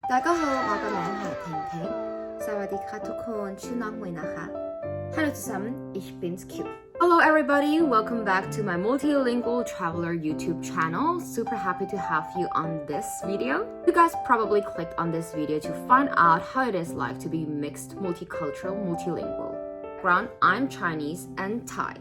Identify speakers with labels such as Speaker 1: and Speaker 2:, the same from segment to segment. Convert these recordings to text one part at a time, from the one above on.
Speaker 1: 大家好，我個名係婷婷。สวัสดีค่ะทุกคนชื่อน้องหมวยนะคะ Hallo zusammen, ich bin's Q. Hello everybody, welcome back to my multilingual traveler YouTube channel. Super happy to have you on this video. You guys probably clicked on this video to find out how it is like to be mixed, multicultural, multilingual. Background, I'm Chinese and Thai,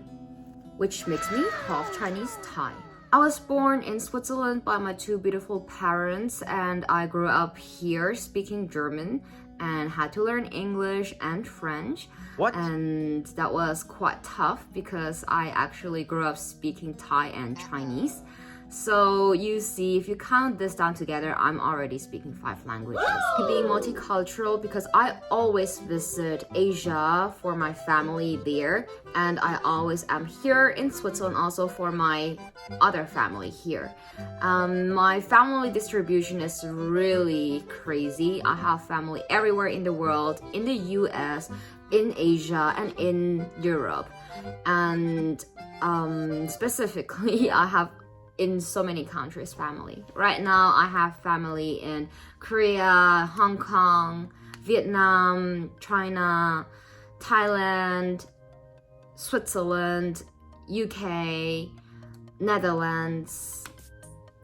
Speaker 1: which makes me half Chinese Thai. I was born in Switzerland by my two beautiful parents, and I grew up here speaking German and had to learn English and French.
Speaker 2: What?
Speaker 1: And that was quite tough because I actually grew up speaking Thai and Chinese. So you see, if you count this down together, I'm already speaking 5 languages. Being multicultural because I always visit Asia for my family there, and I always am here in Switzerland also for my other family here. My family distribution is really crazy. I have family everywhere in the world, in the US, in Asia, and in Europe. And specifically, I have in so many countries family. Right now, I have family in Korea, Hong Kong, Vietnam, China, Thailand, Switzerland, UK, Netherlands,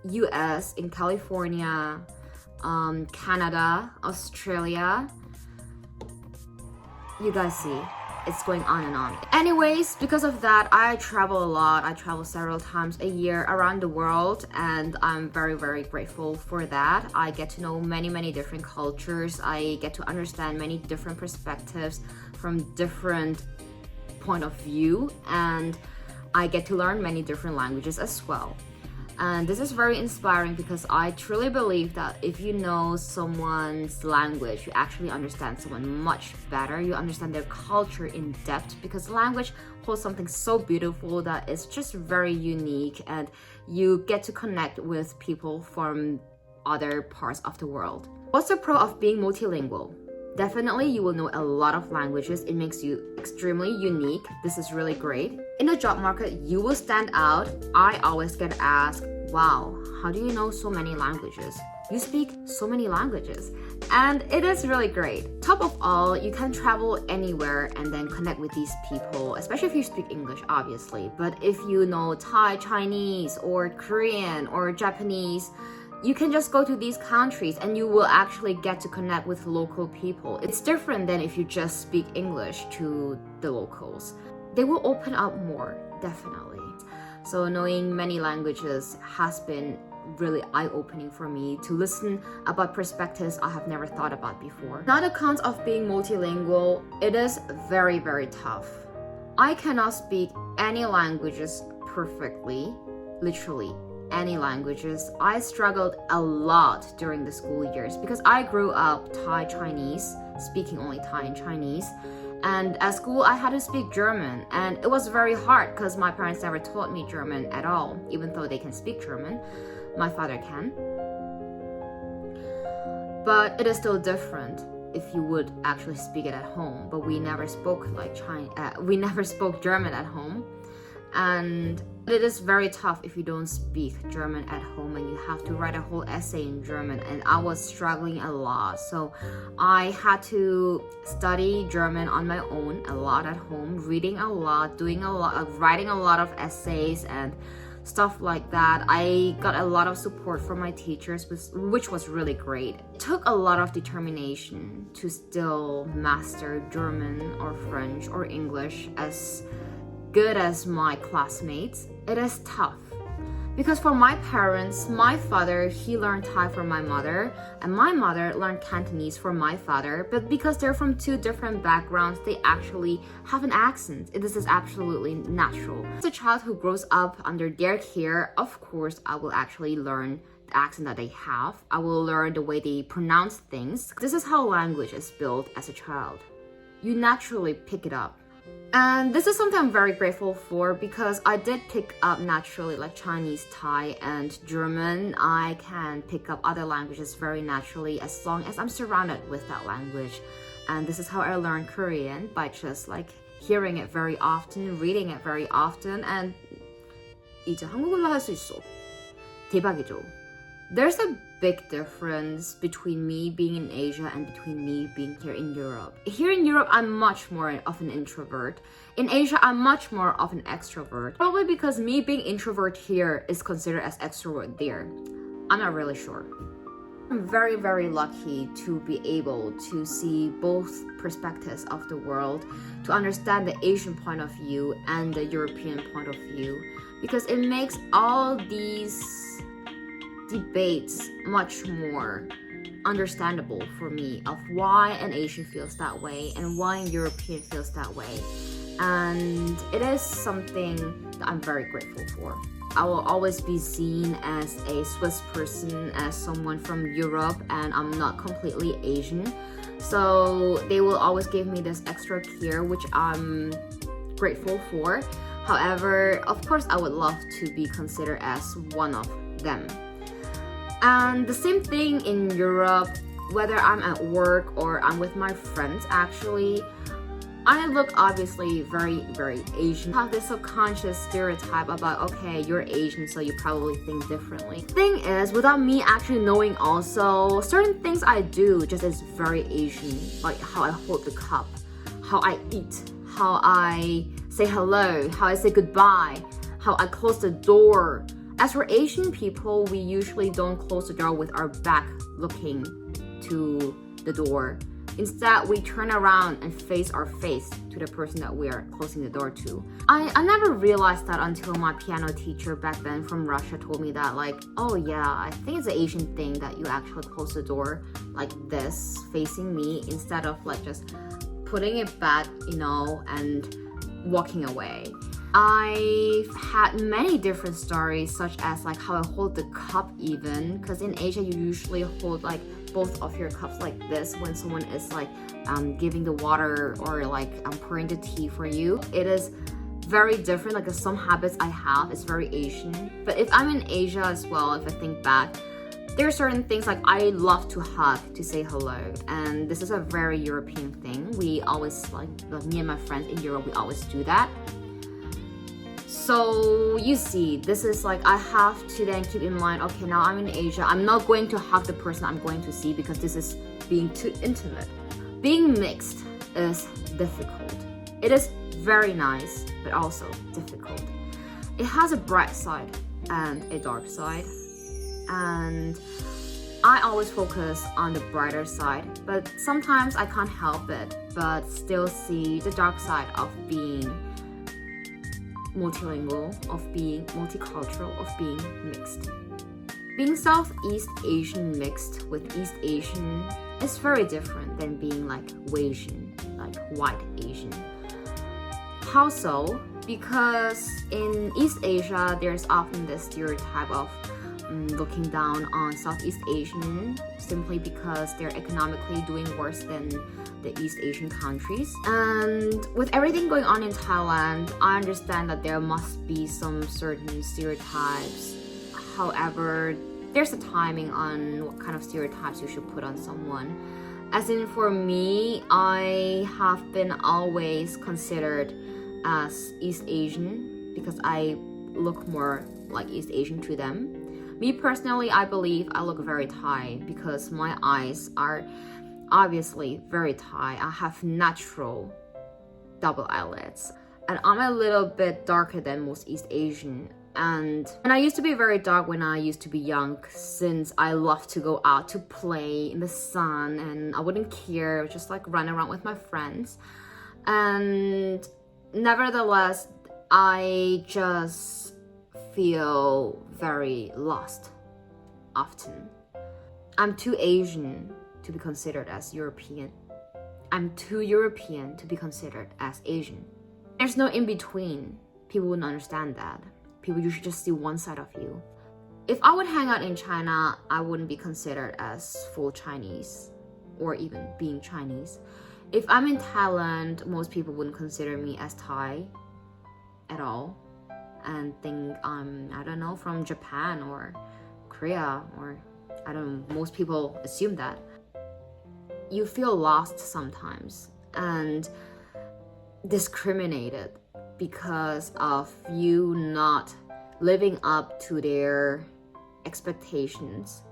Speaker 1: US, in California, Canada, Australia. You guys see, it's going on and on. Anyways, because of that, I travel a lot. I travel several times a year around the world, and I'm very, very grateful for that. I get to know many different cultures. I get to understand many different perspectives from different point of view, and I get to learn many different languages as well. And this is very inspiring because I truly believe that if you know someone's language, you actually understand someone much better. You understand their culture in depth because language holds something so beautiful that is just very unique, and you get to connect with people from other parts of the world. What's the pro of being multilingual? Definitely, you will know a lot of languages. It makes you extremely unique. This is really great. In the job market, you will stand out. I always get asked, wow, how do you know so many languages? You speak so many languages. And it is really great. Top of all, you can travel anywhere and then connect with these people, especially if you speak English, obviously. But if you know Thai, Chinese, or Korean, or Japanese, you can just go to these countries and you will actually get to connect with local people. It's different than if you just speak English to the locals. They will open up more, definitely. So knowing many languages has been really eye-opening for me to listen about perspectives I have never thought about before. Now the cons of being multilingual, it is very tough. I cannot speak any languages perfectly, literally any languages. I struggled a lot during the school years because I grew up Thai Chinese, speaking only Thai and Chinese. And at school, I had to speak German, and it was very hard because my parents never taught me German at all, even though they can speak German. My father can. But it is still different if you would actually speak it at home. But we never spoke we never spoke German at home. And it is very tough if you don't speak German at home and you have to write a whole essay in German, and I was struggling a lot. So I had to study German on my own a lot at home, reading a lot, doing a lot, writing a lot of essays and stuff like that. I got a lot of support from my teachers, which was really great. It took a lot of determination to still master German or French or English as good as my classmates. It is tough because for my parents, my father, he learned Thai from my mother, and my mother learned Cantonese from my father. But because they're from 2 different backgrounds, they actually have an accent. This is absolutely natural. As a child who grows up under their care, of course, I will actually learn the accent that they have. I will learn the way they pronounce things. This is how language is built as a child. You naturally pick it up. And this is something I'm very grateful for because I did pick up naturally like Chinese, Thai, and German. I can pick up other languages very naturally as long as I'm surrounded with that language. And this is how I learned Korean, by just like hearing it very often, reading it very often, and 이제 한국어로 할 수 있어. 대박이죠. There's a big difference between me being in Asia and between me being here in Europe. Here in Europe, I'm much more of an introvert. In Asia, I'm much more of an extrovert. Probably because me being introvert here is considered as extrovert there. I'm not really sure. I'm very, very lucky to be able to see both perspectives of the world, to understand the Asian point of view and the European point of view, because it makes all these debates much more understandable for me of why an Asian feels that way and why an European feels that way. And it is something that I'm very grateful for. I will always be seen as a Swiss person, as someone from Europe, and I'm not completely Asian. So they will always give me this extra care, which I'm grateful for. However, of course, I would love to be considered as one of them. And the same thing in Europe, whether I'm at work or I'm with my friends, actually, I look obviously very, very Asian. I have this subconscious stereotype about, okay, you're Asian, so you probably think differently. Thing is, without me actually knowing also, certain things I do just is very Asian. Like how I hold the cup, how I eat, how I say hello, how I say goodbye, how I close the door. As for Asian people, we usually don't close the door with our back looking to the door. Instead, we turn around and face our face to the person that we are closing the door to. I never realized that until my piano teacher back then from Russia told me that, like, oh yeah, I think it's an Asian thing that you actually close the door like this, facing me, instead of like just putting it back, you know, and walking away. I've had many different stories, such as like how I hold the cup even, because in Asia you usually hold like both of your cups like this when someone is like giving the water or like pouring the tea for you. It is very different, like some habits I have is very Asian. But if I'm in Asia as well, if I think back, there are certain things like I love to hug to say hello, and this is a very European thing. We always like me and my friends in Europe, we always do that. So you see, this is like I have to then keep in mind, okay, now I'm in Asia, I'm not going to hug the person I'm going to see because this is being too intimate. Being mixed is difficult. It is very nice, but also difficult. It has a bright side and a dark side, and I always focus on the brighter side, but sometimes I can't help it but still see the dark side of being multilingual, of being multicultural, of being mixed. Being Southeast Asian mixed with East Asian is very different than being like Wasian, like white Asian. How so? Because in East Asia, there's often this stereotype of looking down on Southeast Asian simply because they're economically doing worse than the East Asian countries. And with everything going on in Thailand, I understand that there must be some certain stereotypes. However, there's a timing on what kind of stereotypes you should put on someone. As in, for me, I have been always considered as East Asian because I look more like East Asian to them. Me personally, I believe I look very Thai because my eyes are obviously very Thai. I have natural double eyelids, and I'm a little bit darker than most East Asian. And I used to be very dark when I used to be young, since I love to go out to play in the sun and I wouldn't care, just like run around with my friends. And nevertheless, I just feel very lost often. I'm too Asian to be considered as European. I'm too European to be considered as Asian. There's no in between. People wouldn't understand that. People usually just see one side of you. If I would hang out in China, I wouldn't be considered as full Chinese or even being Chinese. If I'm in Thailand, most people wouldn't consider me as Thai at all and think I'm, I don't know, from Japan or Korea, or I don't know, most people assume that. You feel lost sometimes and discriminated because of you not living up to their expectations.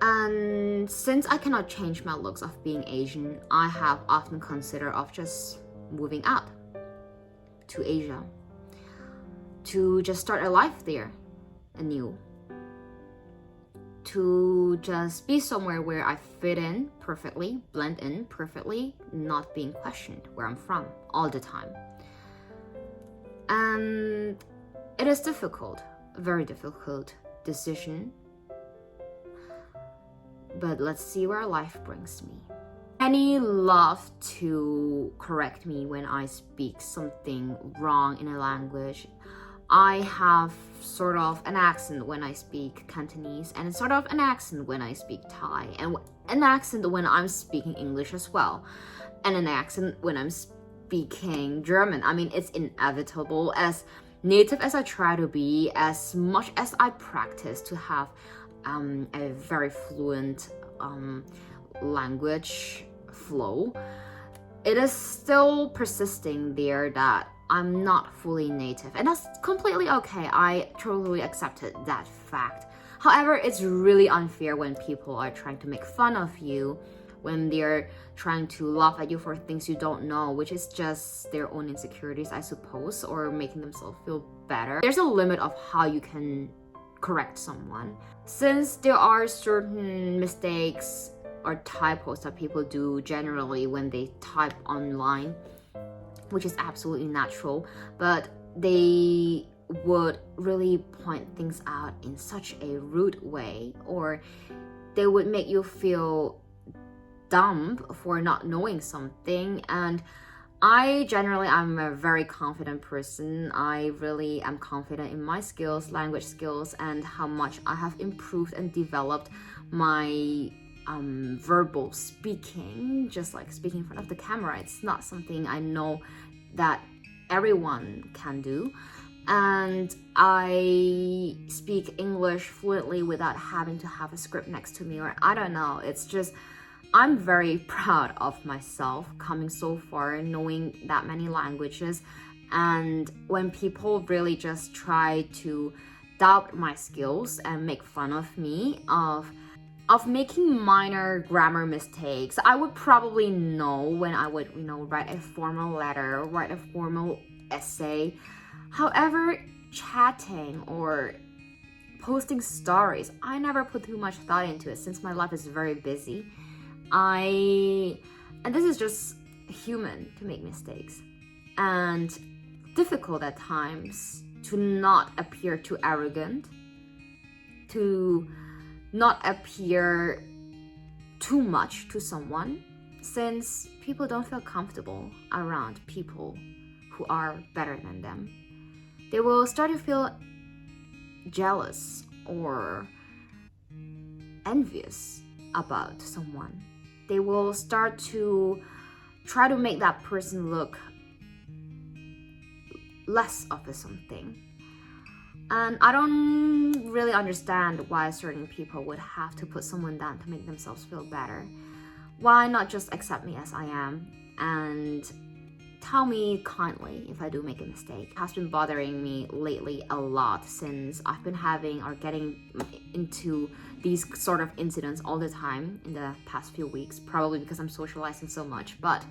Speaker 1: And since I cannot change my looks of being Asian, I have often considered of just moving out to Asia to just start a life there anew, to just be somewhere where I fit in perfectly, blend in perfectly, not being questioned where I'm from all the time. And it is difficult, a very difficult decision, but let's see where life brings me. Many love to correct me when I speak something wrong in a language. I have sort of an accent when I speak Cantonese, and sort of an accent when I speak Thai, and an accent when I'm speaking English as well, and an accent when I'm speaking German. I mean, it's inevitable. As native as I try to be, as much as I practice to have a very fluent language flow, it is still persisting there that I'm not fully native, and that's completely okay. I totally accepted that fact. However, it's really unfair when people are trying to make fun of you, when they're trying to laugh at you for things you don't know, which is just their own insecurities, I suppose, or making themselves feel better. There's a limit of how you can correct someone. Since there are certain mistakes or typos that people do generally when they type online, which is absolutely natural, but they would really point things out in such a rude way, or they would make you feel dumb for not knowing something. And I generally am a very confident person. I really am confident in my skills, language skills, and how much I have improved and developed my verbal speaking, just like speaking in front of the camera. It's not something I know that everyone can do, and I speak English fluently without having to have a script next to me, or I don't know. It's just, I'm very proud of myself coming so far, knowing that many languages. And when people really just try to doubt my skills and make fun of me of making minor grammar mistakes, I would probably know when I would, write a formal letter, write a formal essay. However, chatting or posting stories, I never put too much thought into it since my life is very busy. And this is just human to make mistakes, and difficult at times to not appear too arrogant, to not appear too much to someone, since people don't feel comfortable around people who are better than them. They will start to feel jealous or envious about someone. They will start to try to make that person look less of a something. And I don't really understand why certain people would have to put someone down to make themselves feel better. Why not just accept me as I am and tell me kindly if I do make a mistake? It has been bothering me lately a lot since I've been having or getting into these sort of incidents all the time in the past few weeks, probably because I'm socializing so much. But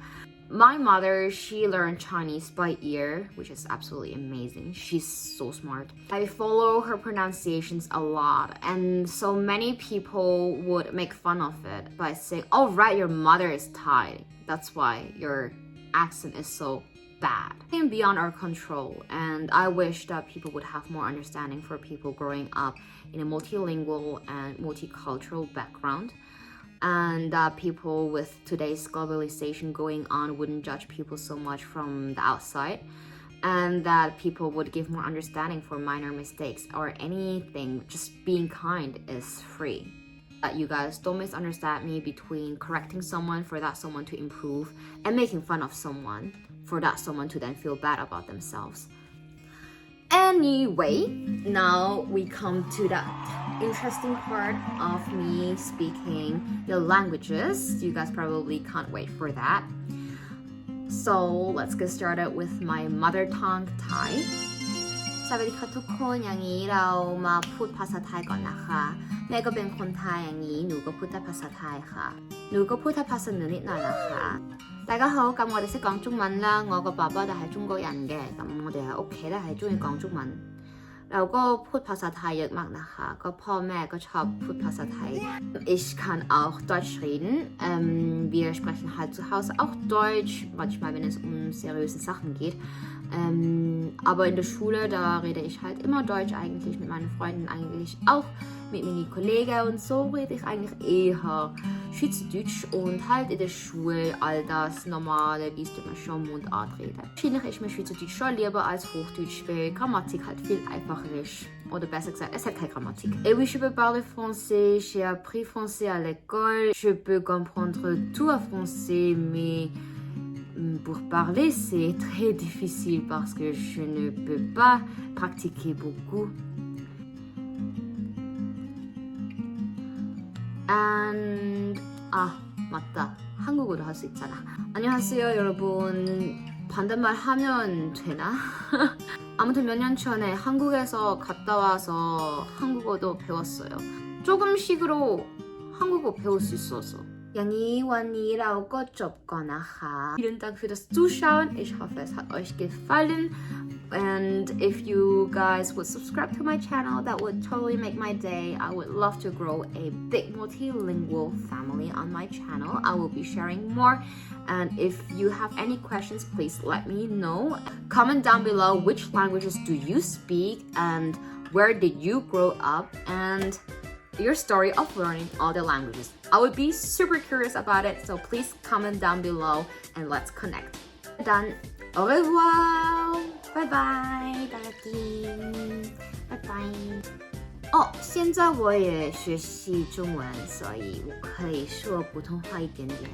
Speaker 1: my mother, she learned Chinese by ear, which is absolutely amazing. She's so smart. I follow her pronunciations a lot, and so many people would make fun of it by saying, oh right, your mother is Thai, that's why your accent is so bad. It's beyond our control, and I wish that people would have more understanding for people growing up in a multilingual and multicultural background, and that people with today's globalization going on wouldn't judge people so much from the outside, and that people would give more understanding for minor mistakes or anything. Just being kind is free. That you guys don't misunderstand me between correcting someone for that someone to improve and making fun of someone for that someone to then feel bad about themselves. Anyway, now we come to that interesting part of me speaking the languages. You guys probably can't wait for that. So let's get started with my mother tongue, Thai. สวัสดีค่ะทุกคนอย่างนี้เรามาพูดภาษาไทยก่อนนะคะแม่ก็เป็นคนไทยอย่างนี้หนูก็พูดแต่ภาษาไทยค่ะหนูก็พูดแต่ภาษาเหนือนิดหน่อยนะคะ大家好，咁我哋識講中文啦，我個爸爸就係中國人嘅，咁我哋喺屋企咧係中意講中文，แล้วก็พูดภาษาไทยเยอะมากนะคะก็พ่อแม่ก็ชอบพูดภาษาไทย Ich kann auch Deutsch reden. Wir sprechen halt zu Hause auch Deutsch, manchmal wenn es um seriöse Sachen geht. Aber in der Schule, da rede ich halt immer Deutsch eigentlich, mit meinen Freunden eigentlich auch, mit meinen Kollegen und so rede ich eigentlich eher Schweizerdeutsch und halt in der Schule all das Normale, wie es immer schon Mundart rede. Wahrscheinlich ist mir Schweizerdeutsch schon lieber als Hochdeutsch, weil Grammatik halt viel einfacher ist. Oder besser gesagt, es hat keine Grammatik. Et oui, je peux parler français, j'ai appris français à l'école, je peux comprendre tout en français, mais pour parler, c'est très difficile parce que je ne peux pas pratiquer beaucoup. And 맞다. 한국어도 할 수 있잖아. 안녕하세요, 여러분. 반대말 하면 되나? 아무튼 몇 년 전에 한국에서 갔다 와서 한국어도 배웠어요. 조금씩으로 한국어 배울 수 있어서. อย่างนี้วันนี้เราก็จบก่อนนะคะ Vielen Dank für das Zuschauen. Ich hoffe, es hat euch gefallen. And if you guys would subscribe to my channel, that would totally make my day. I would love to grow a big multilingual family on my channel. I will be sharing more. And if you have any questions, please let me know. Comment down below which languages do you speak and where did you grow up and your story of learning all the languages. I would be super curious about it, so please comment down below and let's connect. Dann au revoir, bye bye， 大家见，拜拜。现在我也学习中文，所以我可以说普通话一点点。